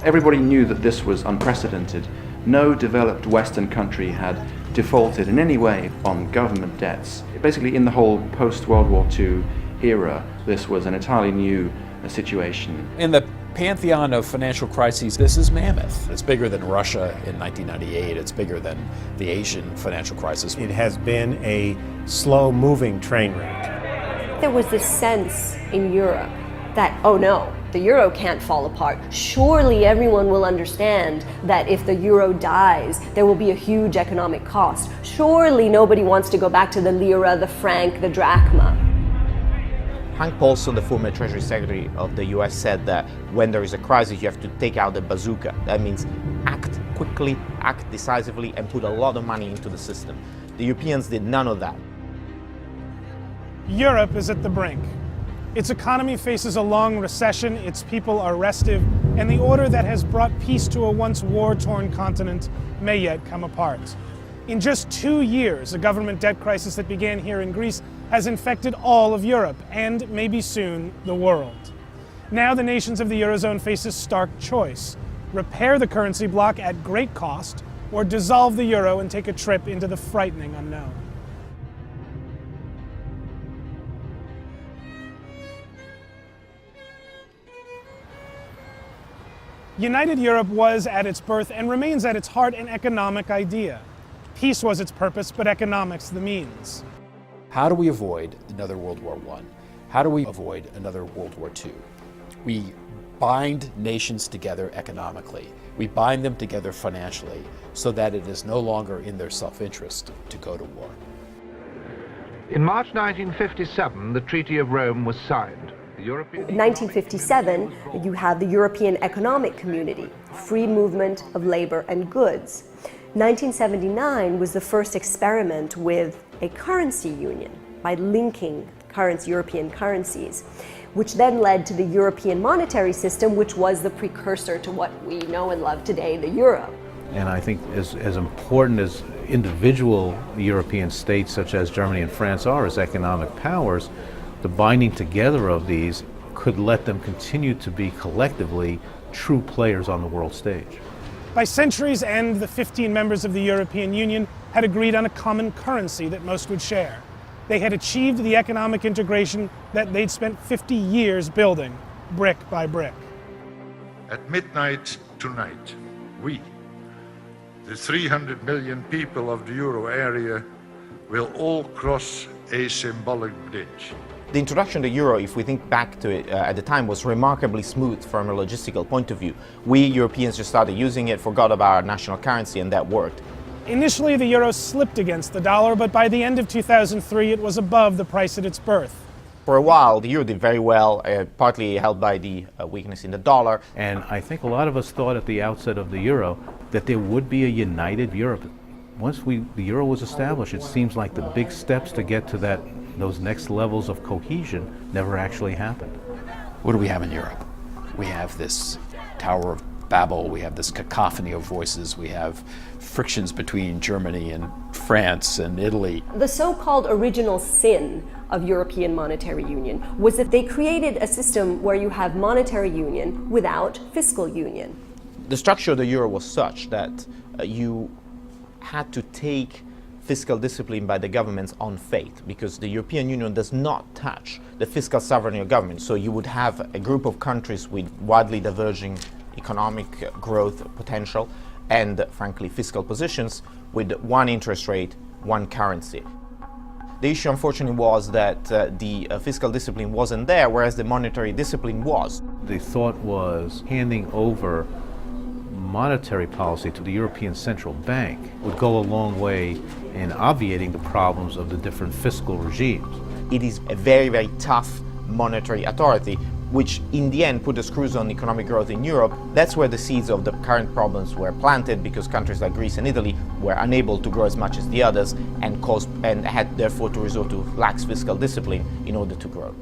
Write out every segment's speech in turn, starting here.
Everybody knew that this was unprecedented. No developed Western country had defaulted in any way on government debts. Basically, in the whole post-World War II era, this was an entirely new situation. In the pantheon of financial crises, this is mammoth. It's bigger than Russia in 1998. It's bigger than the Asian financial crisis. It has been a slow-moving train wreck. There was this sense in Europe that, oh no, the euro can't fall apart. Surely everyone will understand that if the euro dies, there will be a huge economic cost. Surely nobody wants to go back to the lira, the franc, the drachma. Hank Paulson, the former Treasury Secretary of the US, said that when there is a crisis, you have to take out the bazooka. That means act quickly, act decisively, and put a lot of money into the system. The Europeans did none of that. Europe is at the brink. Its economy faces a long recession, its people are restive, and the order that has brought peace to a once war-torn continent may yet come apart. In just 2 years, a government debt crisis that began here in Greece has infected all of Europe, and maybe soon the world. Now the nations of the Eurozone face a stark choice: repair the currency bloc at great cost, or dissolve the euro and take a trip into the frightening unknown. United Europe was at its birth and remains at its heart an economic idea. Peace was its purpose, but economics the means. How do we avoid another World War I? How do we avoid another World War II? We bind nations together economically. We bind them together financially so that it is no longer in their self-interest to go to war. In March 1957, the Treaty of Rome was signed. In 1957, you have the European Economic Community, free movement of labor and goods. 1979 was the first experiment with a currency union by linking European currencies, which then led to the European monetary system, which was the precursor to what we know and love today, the euro. And I think as important as individual European states such as Germany and France are as economic powers, the binding together of these could let them continue to be collectively true players on the world stage. By century's end, the 15 members of the European Union had agreed on a common currency that most would share. They had achieved the economic integration that they'd spent 50 years building, brick by brick. At midnight tonight, we, the 300 million people of the euro area, will all cross a symbolic bridge. The introduction of the euro, if we think back to it at the time, was remarkably smooth from a logistical point of view. We Europeans just started using it, forgot about our national currency, and that worked. Initially, the euro slipped against the dollar, but by the end of 2003, it was above the price at its birth. For a while, the euro did very well, partly helped by the weakness in the dollar. And I think a lot of us thought at the outset of the euro that there would be a united Europe. Once the euro was established, it seems like the big steps to get to those next levels of cohesion never actually happened. What do we have in Europe? We have this Tower of Babel, we have this cacophony of voices, we have frictions between Germany and France and Italy. The so-called original sin of European monetary union was that they created a system where you have monetary union without fiscal union. The structure of the euro was such that you had to take fiscal discipline by the governments on faith, because the European Union does not touch the fiscal sovereignty of government. So you would have a group of countries with widely diverging economic growth potential and, frankly, fiscal positions with one interest rate, one currency. The issue, unfortunately, was that the fiscal discipline wasn't there, whereas the monetary discipline was. The thought was handing over monetary policy to the European Central Bank would go a long way in obviating the problems of the different fiscal regimes. It is a very, very tough monetary authority, which in the end put the screws on economic growth in Europe. That's where the seeds of the current problems were planted, because countries like Greece and Italy were unable to grow as much as the others and had therefore to resort to lax fiscal discipline in order to grow.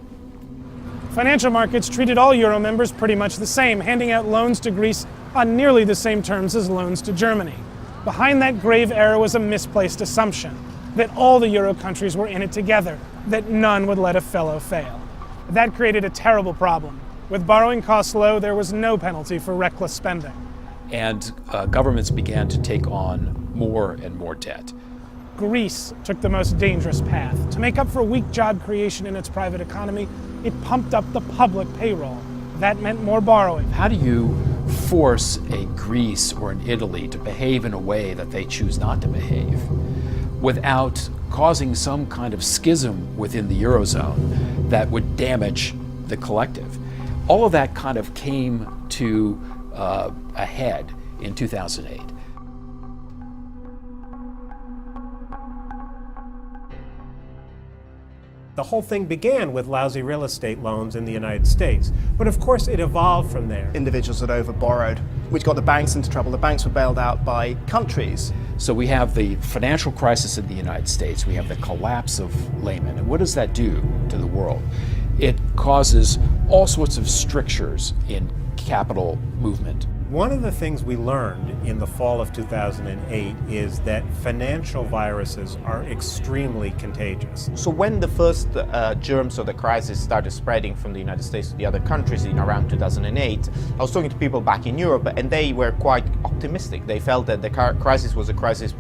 Financial markets treated all euro members pretty much the same, handing out loans to Greece on nearly the same terms as loans to Germany. Behind that grave error was a misplaced assumption that all the euro countries were in it together, that none would let a fellow fail. That created a terrible problem. With borrowing costs low, there was no penalty for reckless spending. And governments began to take on more and more debt. Greece took the most dangerous path. To make up for weak job creation in its private economy, it pumped up the public payroll. That meant more borrowing. How do you force a Greece or an Italy to behave in a way that they choose not to behave without causing some kind of schism within the Eurozone that would damage the collective? All of that kind of came to a head in 2008. The whole thing began with lousy real estate loans in the United States, but of course it evolved from there. Individuals had overborrowed, which got the banks into trouble. The banks were bailed out by countries. So we have the financial crisis in the United States, we have the collapse of Lehman, and what does that do to the world? It causes all sorts of strictures in capital movement. One of the things we learned in the fall of 2008 is that financial viruses are extremely contagious. So when the first germs of the crisis started spreading from the United States to the other countries in around 2008, I was talking to people back in Europe, and they were quite optimistic. They felt that the crisis was a crisis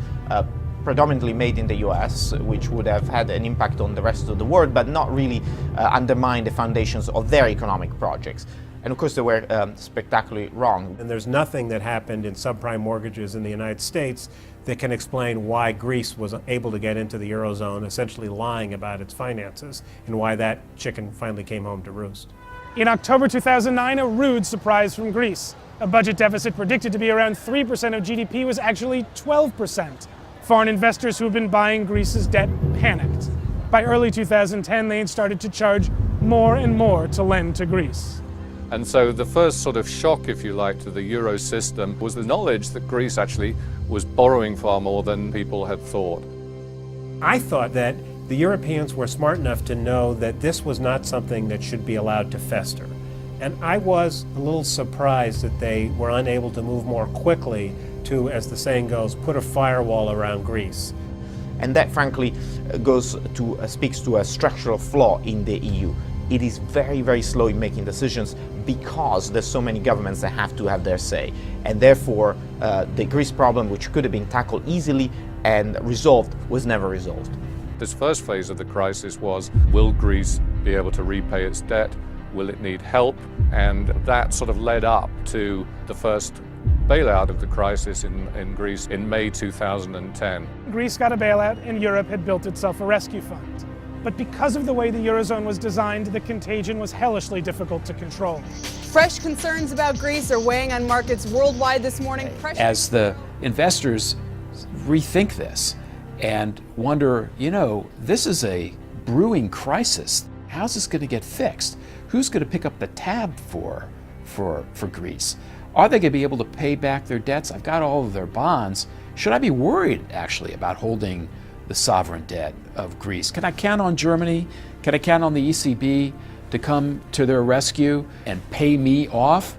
predominantly made in the US, which would have had an impact on the rest of the world, but not really undermine the foundations of their economic projects. And of course, they were spectacularly wrong. And there's nothing that happened in subprime mortgages in the United States that can explain why Greece was able to get into the Eurozone, essentially lying about its finances, and why that chicken finally came home to roost. In October 2009, a rude surprise from Greece. A budget deficit predicted to be around 3% of GDP was actually 12%. Foreign investors who had been buying Greece's debt panicked. By early 2010, they had started to charge more and more to lend to Greece. And so the first sort of shock, if you like, to the euro system was the knowledge that Greece actually was borrowing far more than people had thought. I thought that the Europeans were smart enough to know that this was not something that should be allowed to fester. And I was a little surprised that they were unable to move more quickly to, as the saying goes, put a firewall around Greece. And that, frankly, speaks to a structural flaw in the EU. It is very, very slow in making decisions because there's so many governments that have to have their say. And therefore, the Greece problem, which could have been tackled easily and resolved, was never resolved. This first phase of the crisis was, will Greece be able to repay its debt? Will it need help? And that sort of led up to the first bailout of the crisis in Greece in May 2010. Greece got a bailout and Europe had built itself a rescue fund. But because of the way the Eurozone was designed, the contagion was hellishly difficult to control. Fresh concerns about Greece are weighing on markets worldwide this morning. As the investors rethink this and wonder, this is a brewing crisis. How's this going to get fixed? Who's going to pick up the tab for Greece? Are they going to be able to pay back their debts? I've got all of their bonds. Should I be worried, actually, about holding the sovereign debt of Greece? Can I count on Germany? Can I count on the ECB to come to their rescue and pay me off?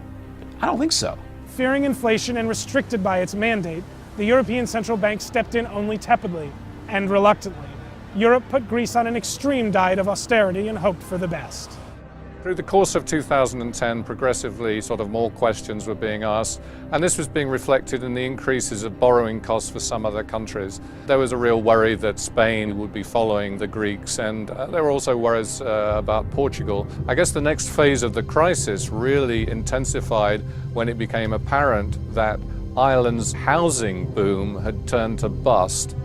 I don't think so. Fearing inflation and restricted by its mandate, the European Central Bank stepped in only tepidly and reluctantly. Europe put Greece on an extreme diet of austerity and hoped for the best. Through the course of 2010, progressively sort of more questions were being asked, and this was being reflected in the increases of borrowing costs for some other countries. There was a real worry that Spain would be following the Greeks, and there were also worries about Portugal. I guess the next phase of the crisis really intensified when it became apparent that Ireland's housing boom had turned to bust.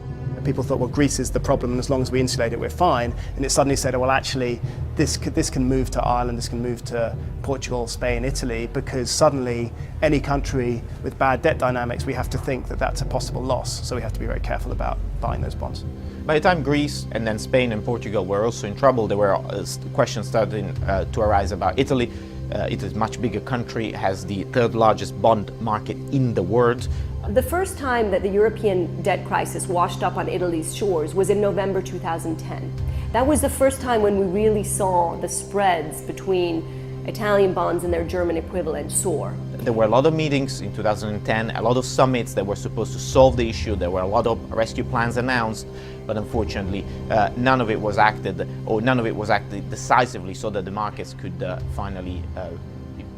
People thought, well, Greece is the problem, and as long as we insulate it, we're fine. And it suddenly said, oh, well, actually, this can move to Ireland, this can move to Portugal, Spain, Italy, because suddenly any country with bad debt dynamics, we have to think that that's a possible loss. So we have to be very careful about buying those bonds. By the time Greece and then Spain and Portugal were also in trouble, there were questions starting to arise about Italy. It is a much bigger country, has the third largest bond market in the world. The first time that the European debt crisis washed up on Italy's shores was in November 2010. That was the first time when we really saw the spreads between Italian bonds and their German equivalent soar. There were a lot of meetings in 2010, a lot of summits that were supposed to solve the issue. There were a lot of rescue plans announced, but unfortunately none of it was acted decisively so that the markets could finally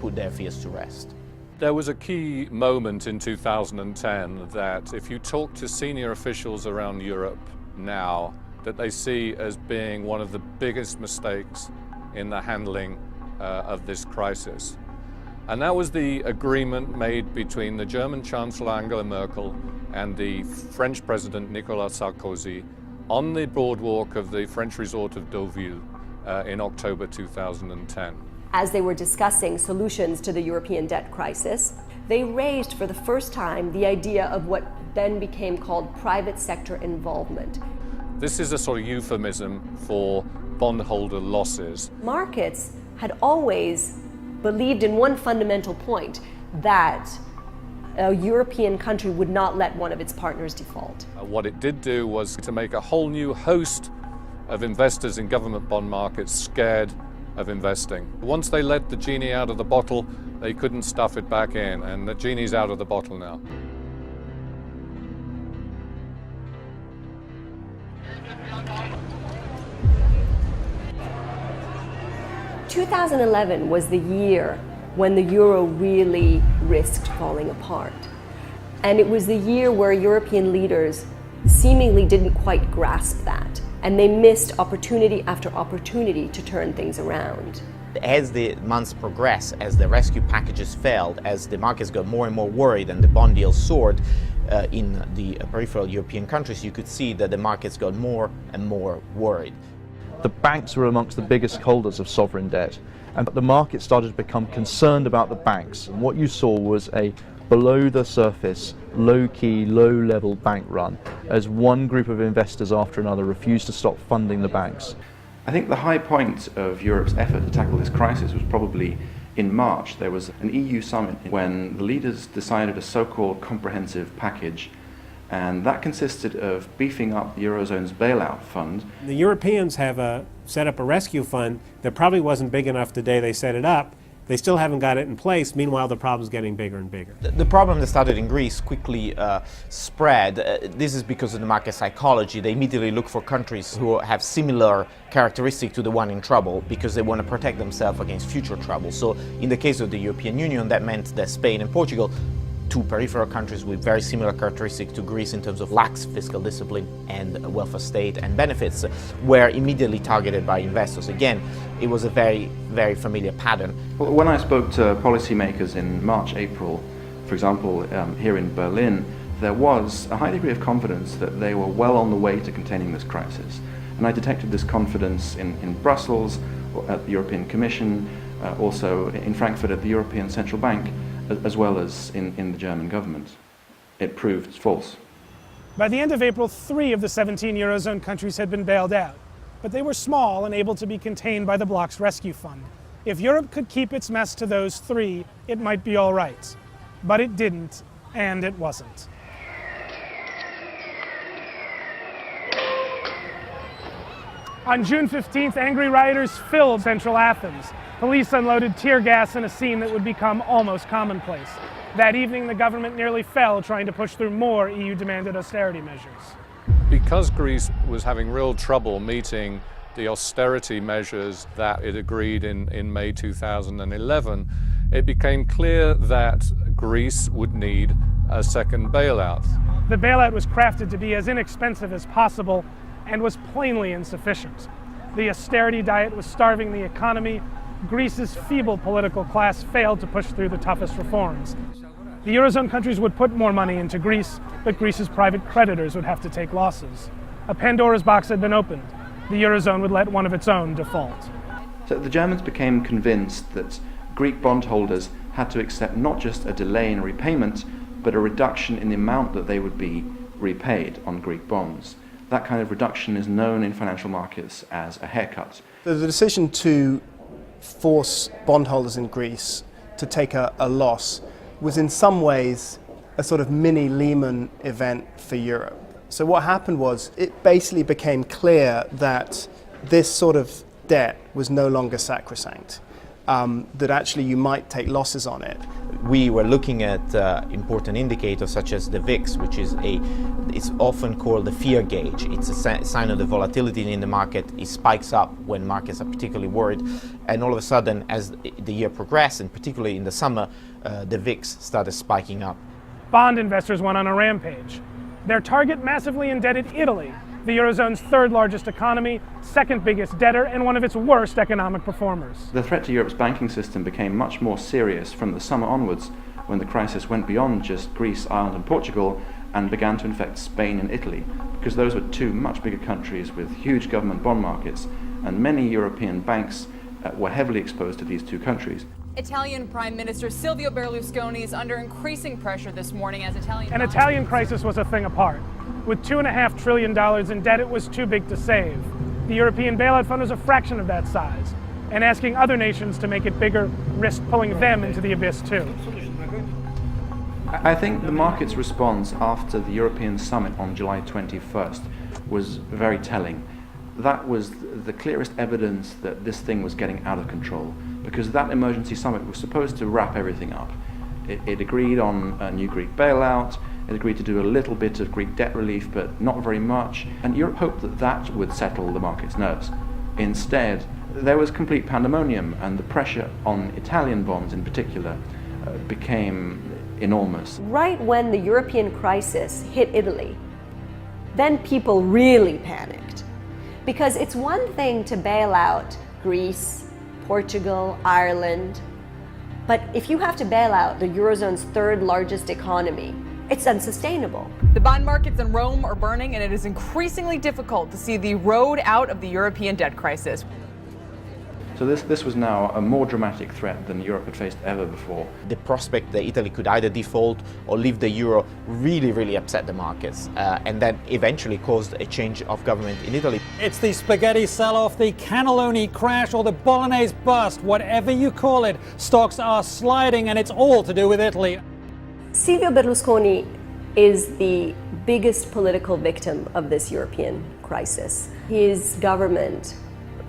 put their fears to rest. There was a key moment in 2010 that if you talk to senior officials around Europe now, that they see as being one of the biggest mistakes in the handling of this crisis. And that was the agreement made between the German Chancellor Angela Merkel and the French President Nicolas Sarkozy on the boardwalk of the French resort of Deauville in October 2010. As they were discussing solutions to the European debt crisis, they raised for the first time the idea of what then became called private sector involvement. This is a sort of euphemism for bondholder losses. Markets had always believed in one fundamental point, that a European country would not let one of its partners default. What it did do was to make a whole new host of investors in government bond markets scared of investing. Once they let the genie out of the bottle, they couldn't stuff it back in, and the genie's out of the bottle now. In 2011 was the year when the euro really risked falling apart. And it was the year where European leaders seemingly didn't quite grasp that, and they missed opportunity after opportunity to turn things around. As the months progressed, as the rescue packages failed, as the markets got more and more worried and the bond yields soared in the peripheral European countries, you could see that the markets got more and more worried. The banks were amongst the biggest holders of sovereign debt, and the market started to become concerned about the banks. And what you saw was a below the surface, low-key, low-level bank run as one group of investors after another refused to stop funding the banks. I think the high point of Europe's effort to tackle this crisis was probably in March. There was an EU summit when the leaders decided a so-called comprehensive package, and that consisted of beefing up the Eurozone's bailout fund. The Europeans have set up a rescue fund that probably wasn't big enough the day they set it up. They still haven't got it in place. Meanwhile, the problem's getting bigger and bigger. The problem that started in Greece quickly spread. This is because of the market psychology. They immediately look for countries who have similar characteristics to the one in trouble because they want to protect themselves against future trouble. So in the case of the European Union, that meant that Spain and Portugal, two peripheral countries with very similar characteristics to Greece in terms of lax fiscal discipline and welfare state and benefits, were immediately targeted by investors. Again, it was a very, very familiar pattern. Well, when I spoke to policymakers in March, April, for example, here in Berlin, there was a high degree of confidence that they were well on the way to containing this crisis. And I detected this confidence in Brussels, at the European Commission, also in Frankfurt at the European Central Bank, as well as in the German government. It proved false. By the end of April, 3 of the 17 Eurozone countries had been bailed out, but they were small and able to be contained by the bloc's rescue fund. If Europe could keep its mess to those 3, it might be all right. But it didn't, and it wasn't. On June 15th, angry rioters filled central Athens. Police unloaded tear gas in a scene that would become almost commonplace. That evening, the government nearly fell trying to push through more EU-demanded austerity measures. Because Greece was having real trouble meeting the austerity measures that it agreed in May 2011, it became clear that Greece would need a second bailout. The bailout was crafted to be as inexpensive as possible and was plainly insufficient. The austerity diet was starving the economy. Greece's feeble political class failed to push through the toughest reforms. The Eurozone countries would put more money into Greece, but Greece's private creditors would have to take losses. A Pandora's box had been opened. The Eurozone would let one of its own default. So the Germans became convinced that Greek bondholders had to accept not just a delay in repayment, but a reduction in the amount that they would be repaid on Greek bonds. That kind of reduction is known in financial markets as a haircut. The decision to force bondholders in Greece to take a loss was in some ways a sort of mini Lehman event for Europe. So what happened was it basically became clear that this sort of debt was no longer sacrosanct, that actually you might take losses on it. we were looking at important indicators such as the VIX, which is it's often called the fear gauge. It's a sign of the volatility in the market. It spikes up when markets are particularly worried, and all of a sudden, as the year progressed, and particularly in the summer, the VIX started spiking up. Bond investors went on a rampage. Their target massively indebted Italy, the Eurozone's third largest economy, second biggest debtor, and one of its worst economic performers. The threat to Europe's banking system became much more serious from the summer onwards, when the crisis went beyond just Greece, Ireland and Portugal and began to infect Spain and Italy, because those were two much bigger countries with huge government bond markets, and many European banks were heavily exposed to these two countries. Italian Prime Minister Silvio Berlusconi is under increasing pressure this morning as An Italian crisis was a thing apart. With $2.5 trillion in debt, it was too big to save. The European bailout fund was a fraction of that size, and asking other nations to make it bigger risked pulling them into the abyss too. I think the market's response after the European summit on July 21st was very telling. That was the clearest evidence that this thing was getting out of control, because that emergency summit was supposed to wrap everything up. It agreed on a new Greek bailout, it agreed to do a little bit of Greek debt relief, but not very much, and Europe hoped that that would settle the market's nerves. Instead, there was complete pandemonium, and the pressure on Italian bonds in particular became enormous. Right when the European crisis hit Italy, then people really panicked. Because it's one thing to bail out Greece, Portugal, Ireland, but if you have to bail out the Eurozone's third largest economy, it's unsustainable. The bond markets in Rome are burning, and it is increasingly difficult to see the road out of the European debt crisis. So this was now a more dramatic threat than Europe had faced ever before. The prospect that Italy could either default or leave the euro really upset the markets, and that eventually caused a change of government in Italy. It's the spaghetti sell-off, the cannelloni crash, or the bolognese bust, whatever you call it. Stocks are sliding, and it's all to do with Italy. Silvio Berlusconi is the biggest political victim of this European crisis. His government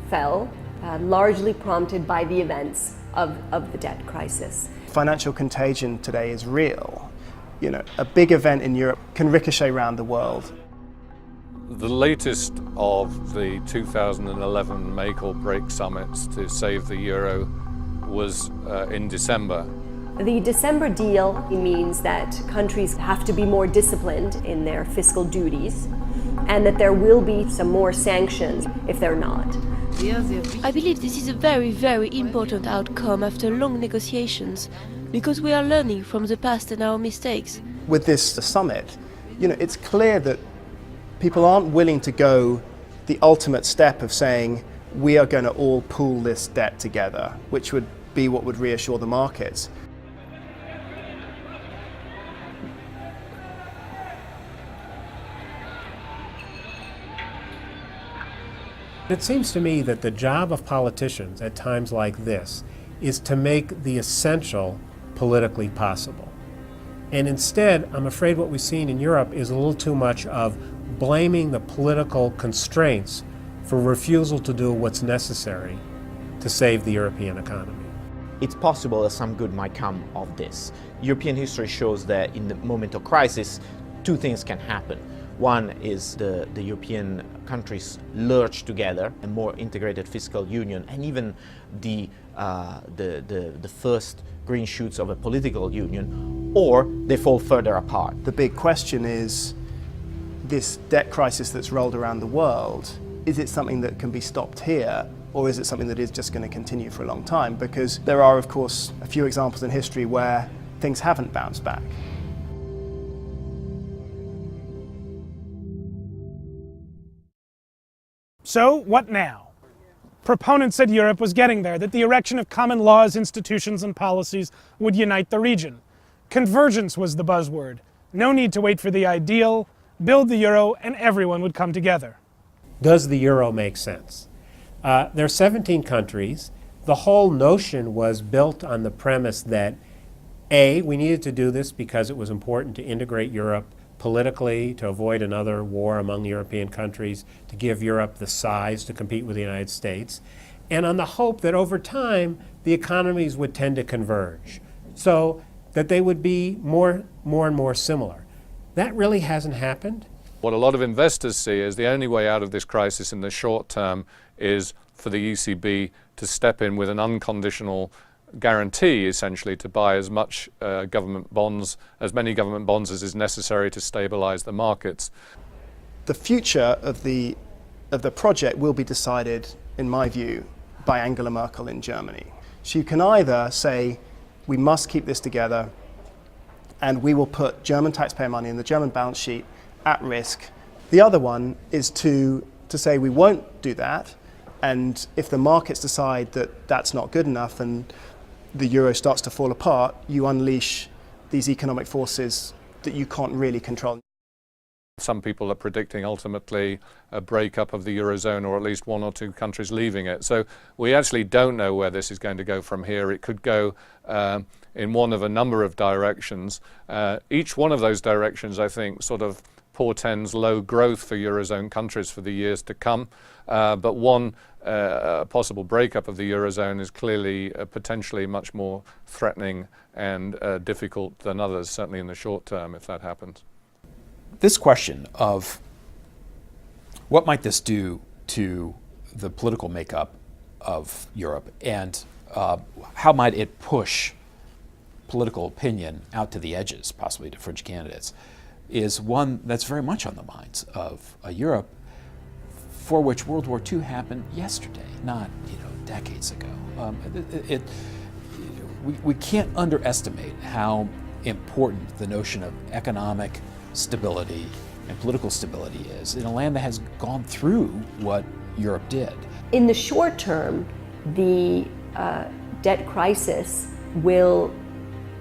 fell, largely prompted by the events of the debt crisis. Financial contagion today is real. You know, a big event in Europe can ricochet around the world. The latest of the 2011 make or break summits to save the euro was in December. The December deal means that countries have to be more disciplined in their fiscal duties, and that there will be some more sanctions if they're not. I believe this is a very important outcome after long negotiations, because we are learning from the past and our mistakes. With this summit, you know, it's clear that people aren't willing to go the ultimate step of saying we are going to all pool this debt together, which would be what would reassure the markets. It seems to me that the job of politicians at times like this is to make the essential politically possible. And instead, I'm afraid what we've seen in Europe is a little too much of blaming the political constraints for refusal to do what's necessary to save the European economy. It's possible that some good might come of this. European history shows that in the moment of crisis, two things can happen. One is the European countries lurch together, a more integrated fiscal union, and even the first green shoots of a political union, or they fall further apart. The big question is, this debt crisis that's rolled around the world, is it something that can be stopped here, or is it something that is just going to continue for a long time? Because there are, of course, a few examples in history where things haven't bounced back. So, what now? Proponents said Europe was getting there, that the erection of common laws, institutions, and policies would unite the region. Convergence was the buzzword. No need to wait for the ideal, build the euro, and everyone would come together. Does the euro make sense? There are 17 countries. The whole notion was built on the premise that, A, we needed to do this because it was important to integrate Europe politically, to avoid another war among European countries, to give Europe the size to compete with the United States, and on the hope that over time the economies would tend to converge. So that they would be more and more similar. That really hasn't happened. What a lot of investors see is the only way out of this crisis in the short term is for the ECB to step in with an unconditional guarantee, essentially, to buy as much government bonds, as many government bonds as is necessary to stabilize the markets. The future of the project will be decided, in my view, by Angela Merkel in Germany. So you can either say, we must keep this together and we will put German taxpayer money in the German balance sheet at risk. The other one is to say we won't do that, and if the markets decide that that's not good enough and the euro starts to fall apart, you unleash these economic forces that you can't really control. Some people are predicting ultimately a breakup of the Eurozone, or at least one or two countries leaving it. So we actually don't know where this is going to go from here. It could go in one of a number of directions. Each one of those directions, I think, sort of portends low growth for Eurozone countries for the years to come. But one possible breakup of the Eurozone is clearly potentially much more threatening and difficult than others, certainly in the short term, if that happens. This question of what might this do to the political makeup of Europe, and how might it push political opinion out to the edges, possibly to fringe candidates, is one that's very much on the minds of a Europe for which World War II happened yesterday, not decades ago. We can't underestimate how important the notion of economic stability and political stability is in a land that has gone through what Europe did. In the short term, the debt crisis will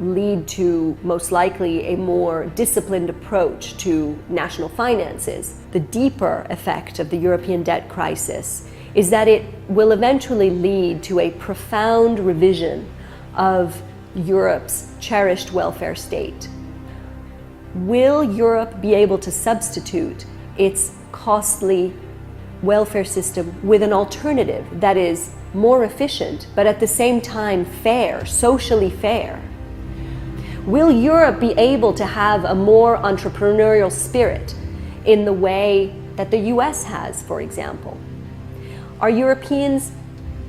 lead to, most likely, a more disciplined approach to national finances. The deeper effect of the European debt crisis is that it will eventually lead to a profound revision of Europe's cherished welfare state. Will Europe be able to substitute its costly welfare system with an alternative that is more efficient, but at the same time fair, socially fair? Will Europe be able to have a more entrepreneurial spirit in the way that the US has, for example? Are Europeans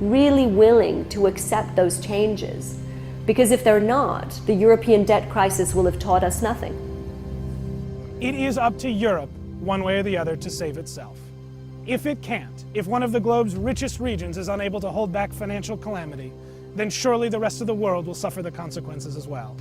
really willing to accept those changes? Because if they're not, the European debt crisis will have taught us nothing. It is up to Europe, one way or the other, to save itself. If it can't, if one of the globe's richest regions is unable to hold back financial calamity, then surely the rest of the world will suffer the consequences as well.